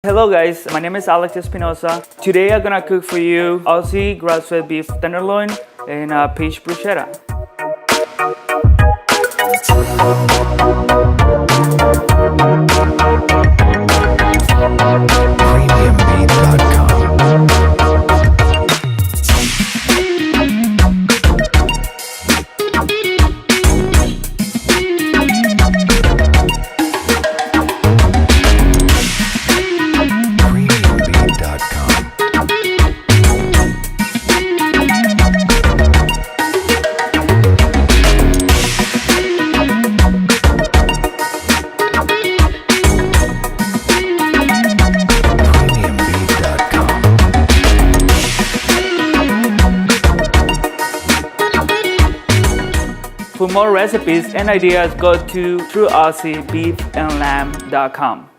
Hello guys, my name is Alex Espinoza. Today I'm gonna cook for you Aussie grass-fed beef tenderloin and peach bruschetta. For more recipes and ideas, go to trueausiebeefandlamb.com.